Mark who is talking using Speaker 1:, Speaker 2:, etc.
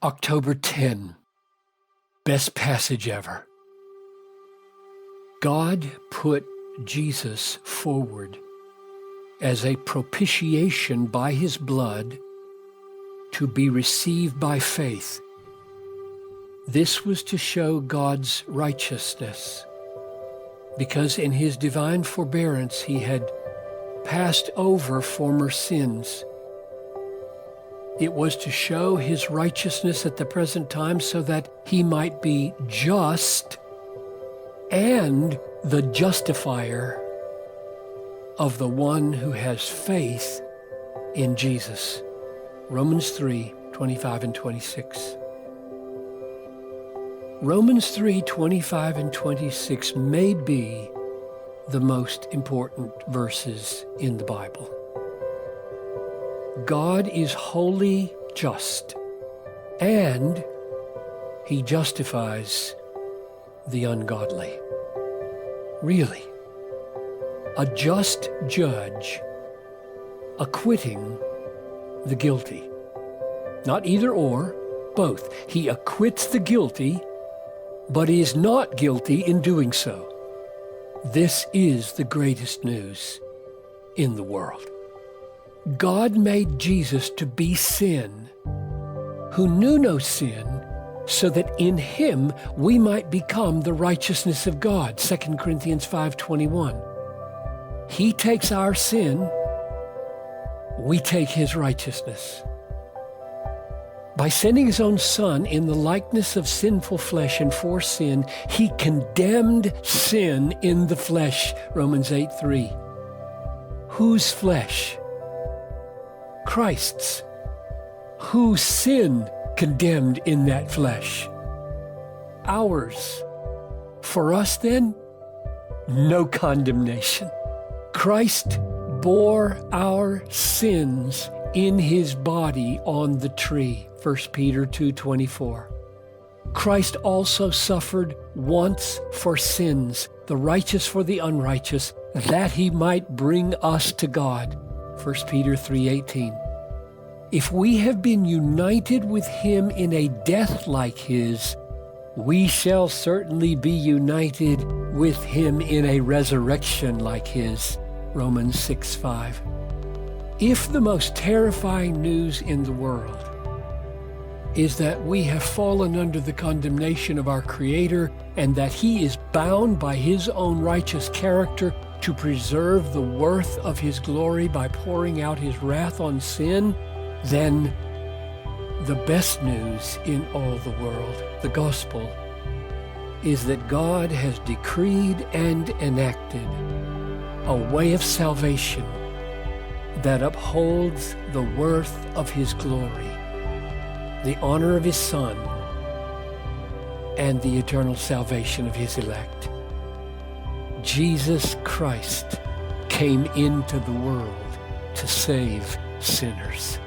Speaker 1: October 10, best passage ever. God put Jesus forward as a propitiation by his blood to be received by faith. This was to show God's righteousness, because in his divine forbearance he had passed over former sins. It was to show his righteousness at the present time so that he might be just and the justifier of the one who has faith in Jesus. Romans 3:25 and 26. Romans 3:25 and 26 may be the most important verses in the Bible. God is wholly just, and he justifies the ungodly. Really, a just judge acquitting the guilty. Not either or, both. He acquits the guilty, but is not guilty in doing so. This is the greatest news in the world. God made Jesus to be sin, who knew no sin, so that in him we might become the righteousness of God. 2 Corinthians 5:21. He takes our sin, we take his righteousness. By sending his own Son in the likeness of sinful flesh and for sin, he condemned sin in the flesh. Romans 8:3. Whose flesh? Christ's. Whose sin condemned in that flesh? Ours. For us then, no condemnation. Christ bore our sins in his body on the tree. 1 Peter 2:24. Christ also suffered once for sins, the righteous for the unrighteous, that he might bring us to God. 1 Peter 3:18. If we have been united with him in a death like his, we shall certainly be united with him in a resurrection like his. Romans 6:5. If the most terrifying news in the world is that we have fallen under the condemnation of our Creator and that he is bound by his own righteous character to preserve the worth of his glory by pouring out his wrath on sin, then the best news in all the world, the gospel, is that God has decreed and enacted a way of salvation that upholds the worth of his glory, the honor of his Son, and the eternal salvation of his elect. Jesus Christ came into the world to save sinners.